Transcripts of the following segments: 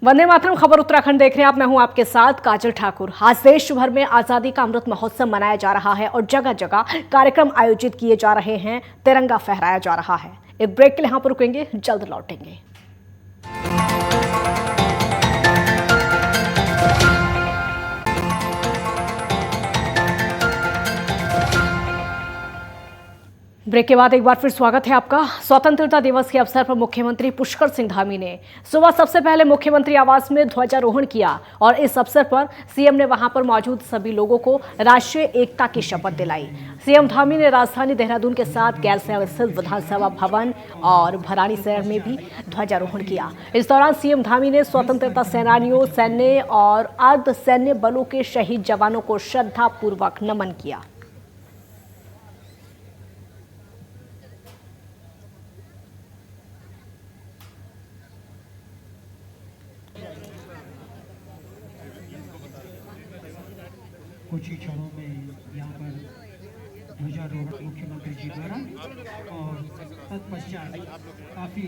वंदे मातरम खबर उत्तराखंड देख रहे हैं आप। मैं हूं आपके साथ काजल ठाकुर। आज देश भर में आजादी का अमृत महोत्सव मनाया जा रहा है और जगह जगह कार्यक्रम आयोजित किए जा रहे हैं, तिरंगा फहराया जा रहा है। एक ब्रेक के लिए यहां पर रुकेंगे, जल्द लौटेंगे। ब्रेक के बाद एक बार फिर स्वागत है आपका। स्वतंत्रता दिवस के अवसर पर मुख्यमंत्री पुष्कर सिंह धामी ने सुबह सबसे पहले मुख्यमंत्री आवास में ध्वजारोहण किया और इस अवसर पर सीएम ने वहां पर मौजूद सभी लोगों को राष्ट्रीय एकता की शपथ दिलाई। सीएम धामी ने राजधानी देहरादून के साथ गैरसैंण स्थित विधानसभा भवन और भराड़ीसैंण में भी ध्वजारोहण किया। इस दौरान सीएम धामी ने स्वतंत्रता सेनानियों, सैन्य और अर्ध सैन्य बलों के शहीद जवानों को श्रद्धापूर्वक नमन किया। कुछ ही क्षणों में यहाँ पर ध्वजारोहण मुख्यमंत्री जी द्वारा और तत्पश्चात काफी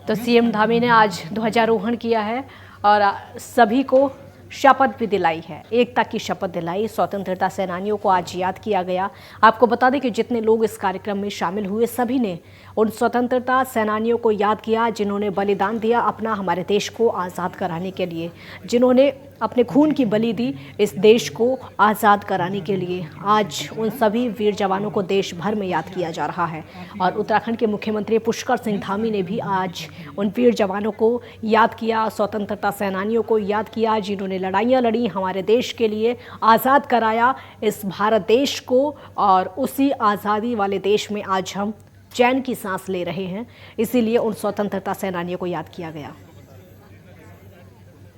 तो सीएम धामी ने आज ध्वजारोहण किया है और सभी को शपथ भी दिलाई है, एकता की शपथ दिलाई। स्वतंत्रता सेनानियों को आज याद किया गया। आपको बता दें कि जितने लोग इस कार्यक्रम में शामिल हुए सभी ने उन स्वतंत्रता सेनानियों को याद किया जिन्होंने बलिदान दिया अपना हमारे देश को आज़ाद कराने के लिए, जिन्होंने अपने खून की बलि दी इस देश को आज़ाद कराने के लिए। आज उन सभी वीर जवानों को देश भर में याद किया जा रहा है और उत्तराखंड के मुख्यमंत्री पुष्कर सिंह धामी ने भी आज उन वीर जवानों को याद किया, स्वतंत्रता सेनानियों को याद किया जिन्होंने लड़ाइयाँ लड़ी, हमारे देश के लिए आज़ाद कराया इस भारत देश को। और उसी आज़ादी वाले देश में आज हम चैन की सांस ले रहे हैं, इसीलिए उन स्वतंत्रता सेनानियों को याद किया गया।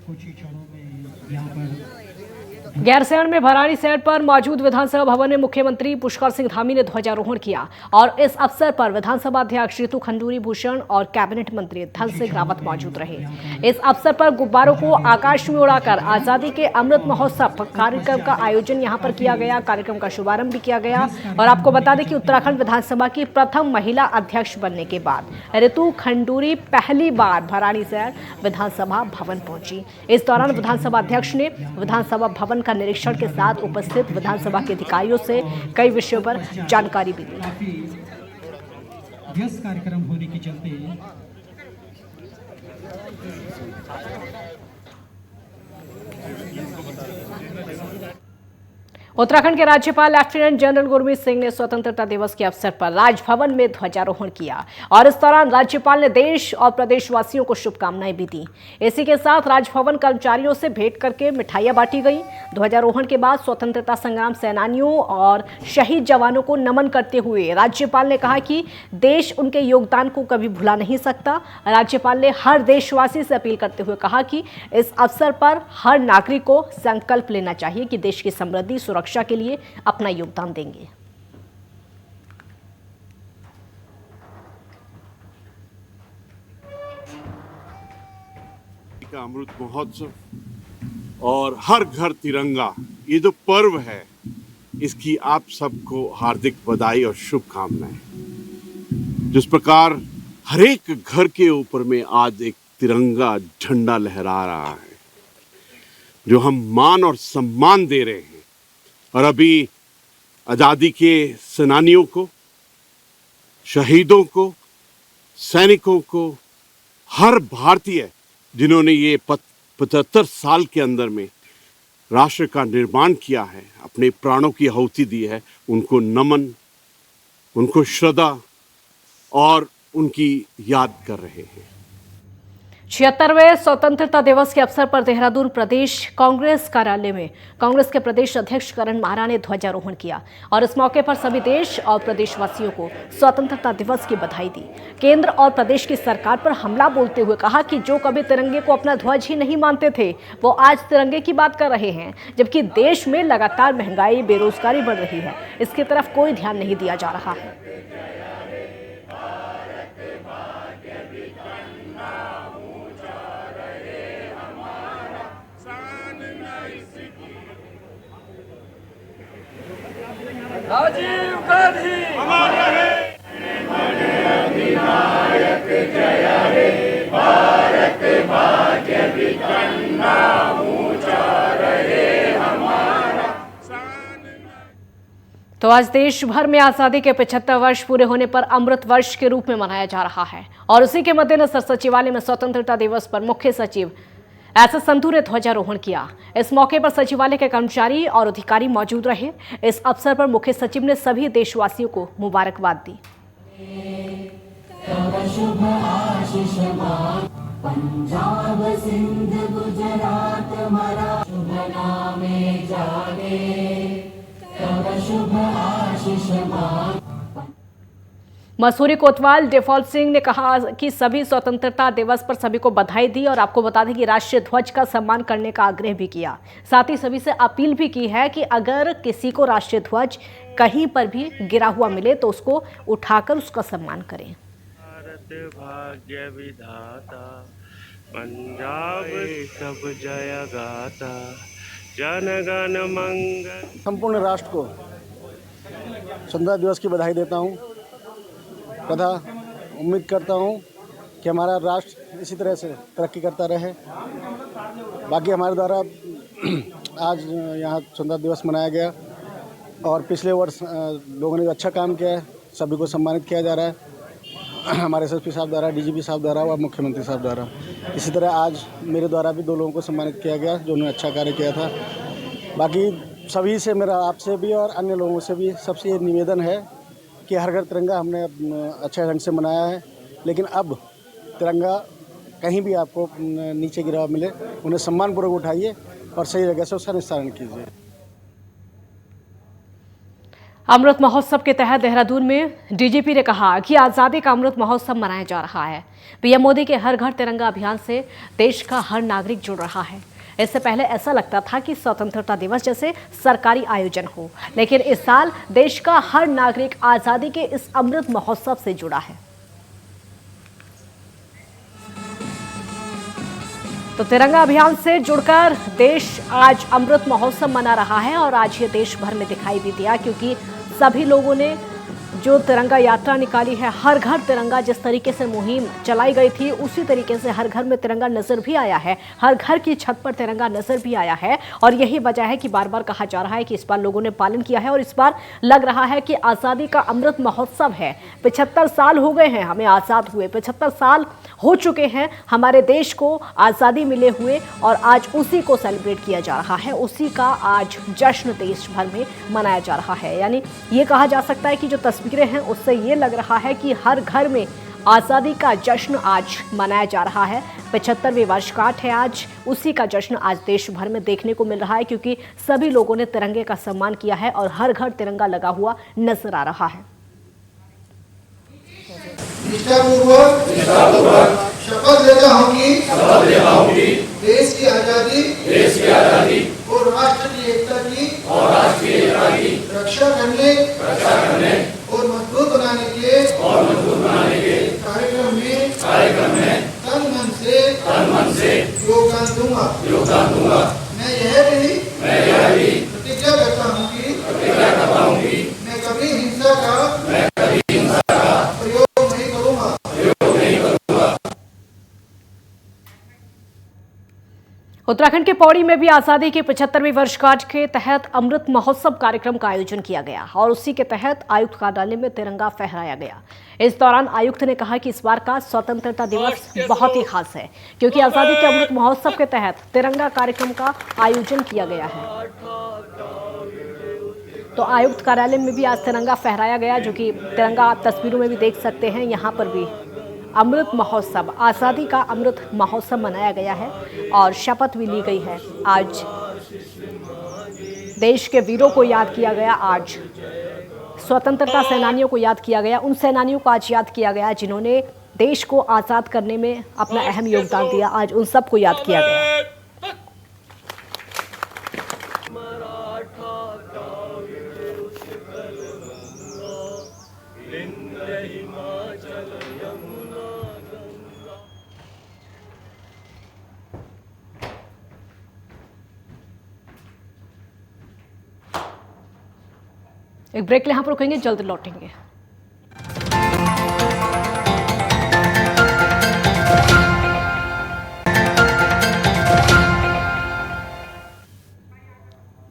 कुछ ही क्षणों में यहाँ पर गैरसैंण में भराड़ीसैंण पर मौजूद विधानसभा भवन में मुख्यमंत्री पुष्कर सिंह धामी ने ध्वजारोहण किया और इस अवसर पर विधानसभा अध्यक्ष ऋतु खंडूरी भूषण और कैबिनेट मंत्री धन सिंह रावत मौजूद रहे। इस अवसर पर गुब्बारों को आकाश में उड़ाकर आजादी के अमृत महोत्सव कार्यक्रम का आयोजन यहाँ पर किया गया। कार्यक्रम का शुभारंभ भी किया गया और आपको बता दें कि उत्तराखंड विधानसभा की प्रथम महिला अध्यक्ष बनने के बाद ऋतु खंडूरी पहली बार भराड़ीसैंण विधानसभा भवन पहुंची। इस दौरान विधानसभा अध्यक्ष ने विधानसभा भवन का निरीक्षण के साथ उपस्थित विधानसभा के अधिकारियों से कई विषयों पर जानकारी भी दी। काफी व्यस्त कार्यक्रम होने के चलते उत्तराखंड के राज्यपाल लेफ्टिनेंट जनरल गुरमीत सिंह ने स्वतंत्रता दिवस के अवसर पर राजभवन में ध्वजारोहण किया और इस दौरान राज्यपाल ने देश और प्रदेशवासियों को शुभकामनाएं भी दी। इसी के साथ राजभवन कर्मचारियों से भेंट करके मिठाइयां बांटी गई। ध्वजारोहण के बाद स्वतंत्रता संग्राम सेनानियों और शहीद जवानों को नमन करते हुए राज्यपाल ने कहा कि देश उनके योगदान को कभी भुला नहीं सकता। राज्यपाल ने हर देशवासी से अपील करते हुए कहा कि इस अवसर पर हर नागरिक को संकल्प लेना चाहिए कि देश की समृद्धि सुरक्षा के लिए अपना योगदान देंगे। का अमृत महोत्सव और हर घर तिरंगा, ये जो पर्व है इसकी आप सबको हार्दिक बधाई और शुभकामनाएं। जिस प्रकार हर एक घर के ऊपर में आज एक तिरंगा झंडा लहरा रहा है जो हम मान और सम्मान दे रहे हैं। और अभी आज़ादी के सेनानियों को, शहीदों को, सैनिकों को, हर भारतीय जिन्होंने ये 75 साल के अंदर में राष्ट्र का निर्माण किया है, अपने प्राणों की आहुति दी है, उनको नमन, उनको श्रद्धा और उनकी याद कर रहे हैं। 76वें स्वतंत्रता दिवस के अवसर पर देहरादून प्रदेश कांग्रेस कार्यालय में कांग्रेस के प्रदेश अध्यक्ष करण मारा ने ध्वजारोहण किया और इस मौके पर सभी देश और प्रदेशवासियों को स्वतंत्रता दिवस की बधाई दी। केंद्र और प्रदेश की सरकार पर हमला बोलते हुए कहा कि जो कभी तिरंगे को अपना ध्वज ही नहीं मानते थे वो आज तिरंगे की बात कर रहे हैं, जबकि देश में लगातार महंगाई, बेरोजगारी बढ़ रही है, इसकी तरफ कोई ध्यान नहीं दिया जा रहा है। राजीव गांधी अमर रहे, अधिनायक जय हे भारत माता। तो आज देश भर में आजादी के 75 वर्ष पूरे होने पर अमृत वर्ष के रूप में मनाया जा रहा है और उसी के मद्देनजर सचिवालय में स्वतंत्रता दिवस पर मुख्य सचिव एस संधू ने ध्वजारोहण किया। इस मौके पर सचिवालय के कर्मचारी और अधिकारी मौजूद रहे। इस अवसर पर मुख्य सचिव ने सभी देशवासियों को मुबारकबाद दी। पंजाब सिंध गुजरात मराठा शुभ नामे जागे तब शुभ आशीष मसूरी कोतवाल डेफॉल्ट सिंह ने कहा कि सभी स्वतंत्रता दिवस पर सभी को बधाई दी और आपको बता दें कि राष्ट्रीय ध्वज का सम्मान करने का आग्रह भी किया। साथ ही सभी से अपील भी की है कि अगर किसी को राष्ट्रीय ध्वज कहीं पर भी गिरा हुआ मिले तो उसको उठाकर उसका सम्मान करें। भारत भाग्य विधाता पंजाब सब जय गाता जनगण मंगल। संपूर्ण राष्ट्र को स्वतंत्रता दिवस की बधाई देता हूं तथा उम्मीद करता हूं कि हमारा राष्ट्र इसी तरह से तरक्की करता रहे। बाकी हमारे द्वारा आज यहाँ स्वतंत्रता दिवस मनाया गया और पिछले वर्ष लोगों ने अच्छा काम किया है, सभी को सम्मानित किया जा रहा है हमारे एसएसपी साहब द्वारा, डीजीपी साहब द्वारा और मुख्यमंत्री साहब द्वारा। इसी तरह आज मेरे द्वारा भी 2 लोगों को सम्मानित किया गया जो उन्होंने अच्छा कार्य किया था। बाकी सभी से मेरा आपसे भी और अन्य लोगों से भी सबसे ये निवेदन है कि हर घर तिरंगा हमने अच्छे ढंग से मनाया है, लेकिन अब तिरंगा कहीं भी आपको नीचे गिरा हुआ मिले उन्हें सम्मानपूर्वक उठाइए और सही जगह से उसका निस्तारण कीजिए। अमृत महोत्सव के तहत देहरादून में डीजीपी ने कहा कि आजादी का अमृत महोत्सव मनाया जा रहा है। पीएम मोदी के हर घर तिरंगा अभियान से देश का हर नागरिक जुड़ रहा है। इससे पहले ऐसा लगता था कि स्वतंत्रता दिवस जैसे सरकारी आयोजन हो, लेकिन इस साल देश का हर नागरिक आजादी के इस अमृत महोत्सव से जुड़ा है। तो तिरंगा अभियान से जुड़कर देश आज अमृत महोत्सव मना रहा है और आज ये देश भर में दिखाई भी दिया, क्योंकि सभी लोगों ने जो तिरंगा यात्रा निकाली है, हर घर तिरंगा जिस तरीके से मुहिम चलाई गई थी उसी तरीके से हर घर में तिरंगा नजर भी आया है, हर घर की छत पर तिरंगा नजर भी आया है। और यही वजह है कि बार बार कहा जा रहा है कि इस बार लोगों ने पालन किया है और इस बार लग रहा है कि आज़ादी का अमृत महोत्सव है। 75 साल हो गए हैं हमें आज़ाद हुए, 75 साल हो चुके हैं हमारे देश को आज़ादी मिले हुए और आज उसी को सेलिब्रेट किया जा रहा है, उसी का आज जश्न देश भर में मनाया जा रहा है। यानी ये कहा जा सकता है कि जो तस्वीरें हैं उससे ये लग रहा है कि हर घर में आज़ादी का जश्न आज मनाया जा रहा है। 75वीं वर्षगांठ है आज, उसी का जश्न आज देश भर में देखने को मिल रहा है, क्योंकि सभी लोगों ने तिरंगे का सम्मान किया है और हर घर तिरंगा लगा हुआ नजर आ रहा है। शपथ लेता हूँ कि देश की आजादी और राष्ट्र की एकता की रक्षा करने और मजबूत बनाने के कार्यक्रम में तन मन से योगदान दूंगा। मैं यह भी प्रतिज्ञा करता हूँ कि मैं कभी हिंसा का प्रयोग नहीं करूँगा। उत्तराखंड के पौड़ी में भी आजादी की 75वीं वर्षगांठ के तहत अमृत महोत्सव कार्यक्रम का आयोजन किया गया और उसी के तहत आयुक्त कार्यालय में तिरंगा फहराया गया। इस दौरान आयुक्त ने कहा कि इस बार का स्वतंत्रता दिवस बहुत ही खास है, क्योंकि आजादी के अमृत महोत्सव के तहत तिरंगा कार्यक्रम का आयोजन किया गया है। तो आयुक्त कार्यालय में भी आज तिरंगा फहराया गया, जो कि तिरंगा आप तस्वीरों में भी देख सकते हैं। यहाँ पर भी अमृत महोत्सव, आज़ादी का अमृत महोत्सव मनाया गया है और शपथ भी ली गई है। आज देश के वीरों को याद किया गया, आज स्वतंत्रता सेनानियों को याद किया गया, उन सेनानियों को आज याद किया गया जिन्होंने देश को आज़ाद करने में अपना अहम योगदान दिया। आज उन सबको याद किया गया। एक ब्रेक यहाँ पर रुकेंगे, जल्द लौटेंगे।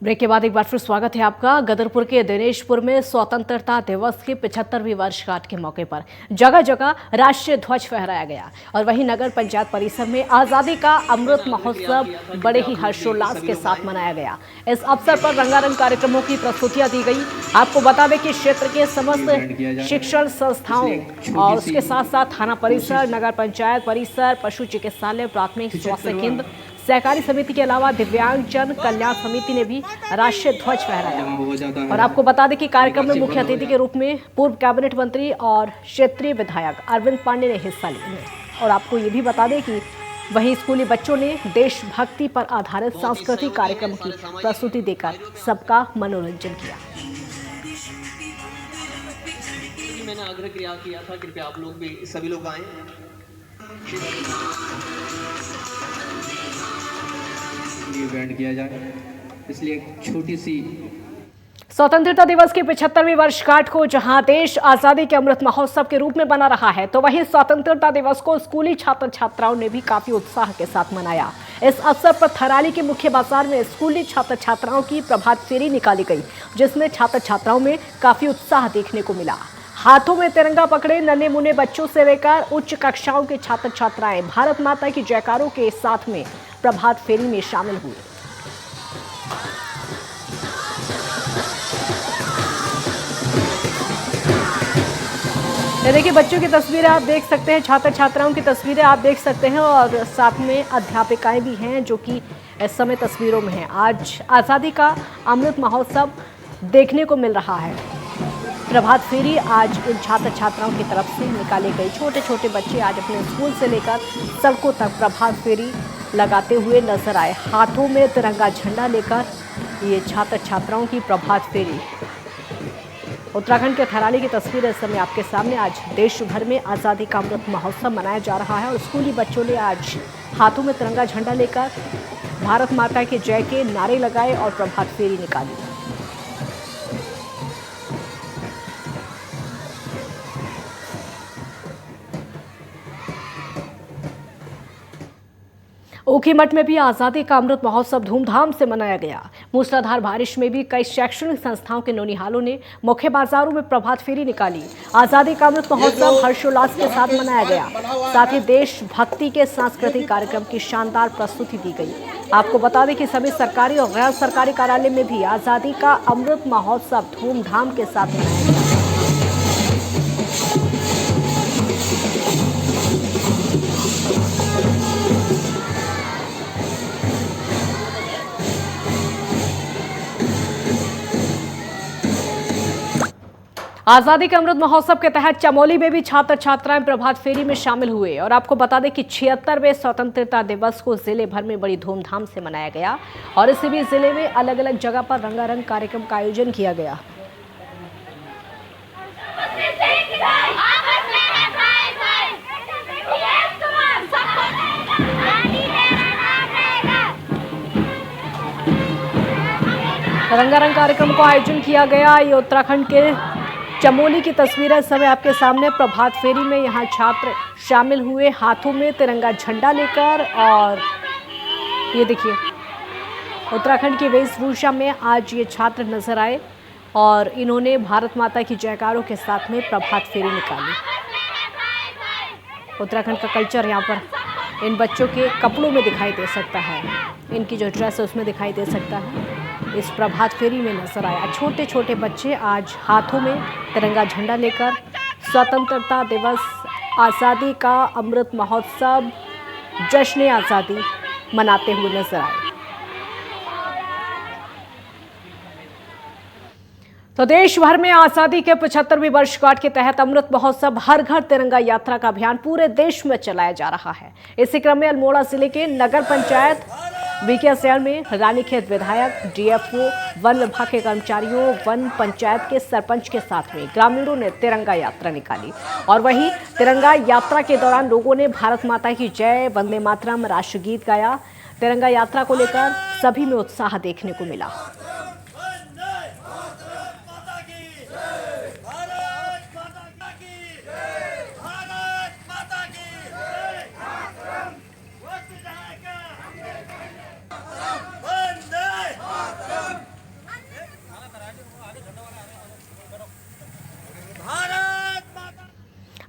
ब्रेक के बाद एक बार फिर स्वागत है आपका। गदरपुर के दिनेशपुर में स्वतंत्रता दिवस की 75वीं वर्षगांठ के मौके पर जगह जगह राष्ट्रीय ध्वज फहराया गया और वहीं नगर पंचायत परिसर में आजादी का अमृत महोत्सव बड़े ही हर्षोल्लास के साथ मनाया गया। इस अवसर पर रंगारंग कार्यक्रमों की प्रस्तुतियां दी गई। आपको बता दें कि क्षेत्र के समस्त शिक्षण संस्थाओं और उसके साथ साथ थाना परिसर, नगर पंचायत परिसर, पशु चिकित्सालय, प्राथमिक स्वास्थ्य केंद्र, सहकारी समिति के अलावा दिव्यांगजन कल्याण समिति ने भी राष्ट्रीय ध्वज फहराया। और आपको बता दें कि कार्यक्रम में मुख्य अतिथि के रूप में पूर्व कैबिनेट मंत्री और क्षेत्रीय विधायक अरविंद पांडे ने हिस्सा लिया। और आपको ये भी बता दें कि वहीं स्कूली बच्चों ने देशभक्ति पर आधारित सांस्कृतिक कार्यक्रम की प्रस्तुति देकर सबका मनोरंजन किया। मैंने आग्रह किया था कृपया आप लोग भी सभी लोग आए। बैंड किया जाए, इसलिए एक छोटी सी स्वतंत्रता दिवस की 75वीं वर्षगांठ को जहां देश आजादी के अमृत महोत्सव के रूप में बना रहा है, तो वहीं स्वतंत्रता दिवस को स्कूली छात्र छात्राओं ने भी काफी उत्साह के साथ मनाया। इस अवसर पर थराली के मुख्य बाजार में स्कूली छात्र छात्राओं की प्रभात फेरी निकाली गई, जिसमें छात्र छात्राओं में काफी उत्साह देखने को मिला। हाथों में तिरंगा पकड़े नन्हे मुन्ने बच्चों से लेकर उच्च कक्षाओं के छात्र छात्राएं भारत माता की जयकारों के साथ में प्रभात फेरी में शामिल हुए। देखिए, बच्चों की तस्वीरें आप देख सकते हैं, छात्र छात्राओं की तस्वीरें आप देख सकते हैं और साथ में अध्यापिकाएं भी हैं जो कि इस समय तस्वीरों में हैं। आज आज़ादी का अमृत महोत्सव देखने को मिल रहा है। प्रभात फेरी आज इन छात्र छात्राओं की तरफ से निकाले गए। छोटे छोटे बच्चे आज अपने स्कूल से लेकर सड़कों तक प्रभात फेरी लगाते हुए नजर आए। हाथों में तिरंगा झंडा लेकर ये छात्र छात्राओं की प्रभात फेरी। उत्तराखंड के थराली की तस्वीर इस समय आपके सामने। आज देश भर में आज़ादी का अमृत महोत्सव मनाया जा रहा है और स्कूली बच्चों ने आज हाथों में तिरंगा झंडा लेकर भारत माता के जय के नारे लगाए और प्रभात फेरी निकाली। ऊखीमठ में भी आज़ादी का अमृत महोत्सव धूमधाम से मनाया गया। मूसलाधार बारिश में भी कई शैक्षणिक संस्थाओं के नौनिहालों ने मुख्य बाजारों में प्रभात फेरी निकाली। आज़ादी का अमृत महोत्सव हर्षोल्लास के साथ मनाया गया। साथ ही देशभक्ति के सांस्कृतिक कार्यक्रम की शानदार प्रस्तुति दी गई। आपको बता दें कि सभी सरकारी और गैर सरकारी कार्यालय में भी आज़ादी का अमृत महोत्सव धूमधाम के साथ मनाया गया। आज़ादी के अमृत महोत्सव के तहत चमोली में भी छात्र छात्राएं प्रभात फेरी में शामिल हुए। और आपको बता दें कि 76वें स्वतंत्रता दिवस को जिले भर में बड़ी धूमधाम से मनाया गया और इसी भी जिले में अलग अलग जगह पर रंगारंग कार्यक्रम का आयोजन किया गया। रंगारंग कार्यक्रम का आयोजन किया गया। ये उत्तराखंड के चमोली की तस्वीरें इस समय आपके सामने। प्रभात फेरी में यहाँ छात्र शामिल हुए हाथों में तिरंगा झंडा लेकर। और ये देखिए, उत्तराखंड की वेशभूषा में आज ये छात्र नजर आए और इन्होंने भारत माता की जयकारों के साथ में प्रभात फेरी निकाली। उत्तराखंड का कल्चर यहाँ पर इन बच्चों के कपड़ों में दिखाई दे सकता है, इनकी जो ड्रेस है उसमें दिखाई दे सकता है। इस प्रभात फेरी में नजर आया छोटे छोटे बच्चे आज हाथों में तिरंगा झंडा लेकर स्वतंत्रता दिवस, आज़ादी का अमृत महोत्सव, जश्न आज़ादी मनाते हुए नजर आए। तो देश भर में आज़ादी के 75वीं वर्षगांठ के तहत अमृत महोत्सव हर घर तिरंगा यात्रा का अभियान पूरे देश में चलाया जा रहा है। इसी क्रम में अल्मोड़ा जिले के नगर पंचायत बीकेएसएल में रानीखेत विधायक, डीएफओ, वन विभाग के कर्मचारियों, वन पंचायत के सरपंच के साथ में ग्रामीणों ने तिरंगा यात्रा निकाली। और वहीं तिरंगा यात्रा के दौरान लोगों ने भारत माता की जय, वंदे मातरम राष्ट्रगीत गाया। तिरंगा यात्रा को लेकर सभी में उत्साह देखने को मिला।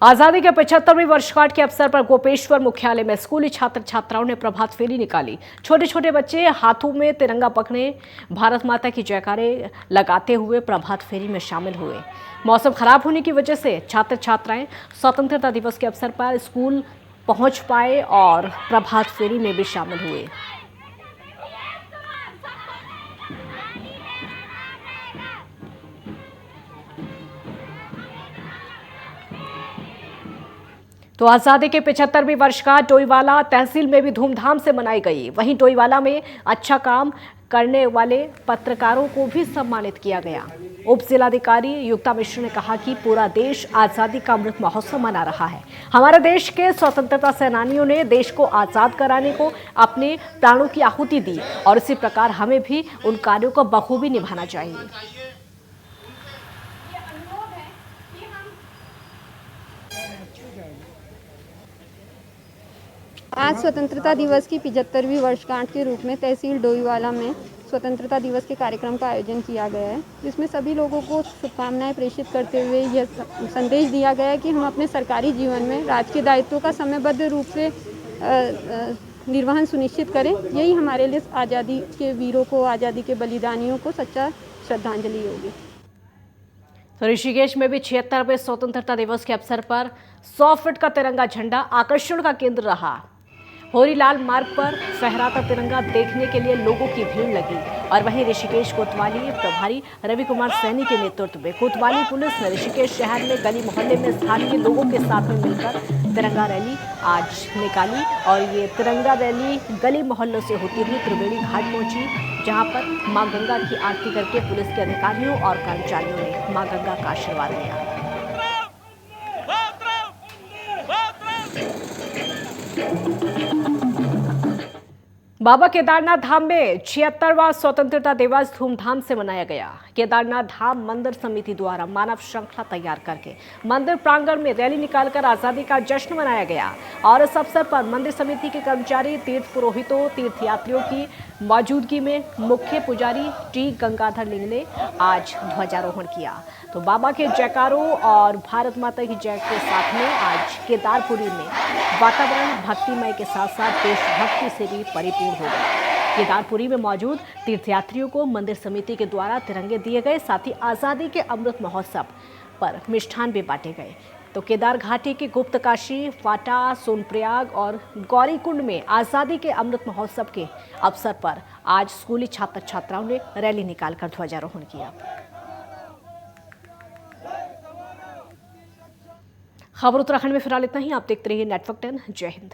आजादी के 75वीं वर्षगांठ के अवसर पर गोपेश्वर मुख्यालय में स्कूली छात्र छात्राओं ने प्रभात फेरी निकाली। छोटे छोटे बच्चे हाथों में तिरंगा पकड़े भारत माता की जयकारे लगाते हुए प्रभात फेरी में शामिल हुए। मौसम खराब होने की वजह से छात्र छात्राएं स्वतंत्रता दिवस के अवसर पर स्कूल पहुंच पाए और प्रभात फेरी में भी शामिल हुए। तो आजादी के 75वीं वर्षगांठ डोईवाला तहसील में भी धूमधाम से मनाई गई। वहीं डोईवाला में अच्छा काम करने वाले पत्रकारों को भी सम्मानित किया गया। उप जिलाधिकारी युक्ता मिश्र ने कहा कि पूरा देश आजादी का अमृत महोत्सव मना रहा है। हमारे देश के स्वतंत्रता सेनानियों ने देश को आजाद कराने को अपने प्राणों की आहुति दी और इसी प्रकार हमें भी उन कार्यों को बखूबी निभाना चाहिए। आज स्वतंत्रता दिवस की 75वीं वर्षगांठ के रूप में तहसील डोईवाला में स्वतंत्रता दिवस के कार्यक्रम का आयोजन किया गया है, जिसमें सभी लोगों को शुभकामनाएं प्रेषित करते हुए यह संदेश दिया गया है कि हम अपने सरकारी जीवन में राजकीय दायित्वों का समयबद्ध रूप से निर्वहन सुनिश्चित करें। यही हमारे लिए आज़ादी के वीरों को, आज़ादी के बलिदानियों को सच्चा श्रद्धांजलि होगी। तो ऋषिकेश में भी 76वें स्वतंत्रता दिवस के अवसर पर 100 फीट का तिरंगा झंडा आकर्षण का केंद्र रहा। होरीलाल मार्ग पर फहराता तिरंगा देखने के लिए लोगों की भीड़ लगी और वहीं ऋषिकेश कोतवाली प्रभारी रवि कुमार सैनी के नेतृत्व में कोतवाली पुलिस ने ऋषिकेश शहर में गली मोहल्ले में स्थानीय लोगों के साथ में मिलकर तिरंगा रैली आज निकाली और ये तिरंगा रैली गली मोहल्लों से होती हुई त्रिवेणी घाट पहुंची, जहां पर मां गंगा की आरती करके पुलिस के अधिकारियों और कर्मचारियों ने मां गंगा का आशीर्वाद लिया। बाबा केदारनाथ धाम में 76वां स्वतंत्रता दिवस धूमधाम से मनाया गया। केदारनाथ धाम मंदिर समिति द्वारा मानव श्रृंखला तैयार करके मंदिर प्रांगण में रैली निकालकर आजादी का जश्न मनाया गया और इस अवसर पर मंदिर समिति के कर्मचारी, तीर्थ पुरोहितों, तीर्थयात्रियों की मौजूदगी में मुख्य पुजारी टी गंगाधर लिंग ने आज ध्वजारोहण किया। तो बाबा के जयकारों और भारत माता की जय के साथ में आज केदारपुरी में वातावरण भक्तिमय के साथ साथ देशभक्ति से भी परिपूर्ण हो गया। केदारपुरी में मौजूद तीर्थयात्रियों को मंदिर समिति के द्वारा तिरंगे दिए गए, साथ ही आज़ादी के अमृत महोत्सव पर मिष्ठान भी बांटे गए। तो केदार घाटी की गुप्तकाशी, फाटा, सोनप्रयाग और गौरीकुंड में आज़ादी के अमृत महोत्सव के अवसर पर आज स्कूली छात्र छात्राओं ने रैली निकालकर ध्वजारोहण किया। खबर उत्तराखंड में फिलहाल इतना ही। आप देखते रहिए नेटवर्क 10। जय हिंद।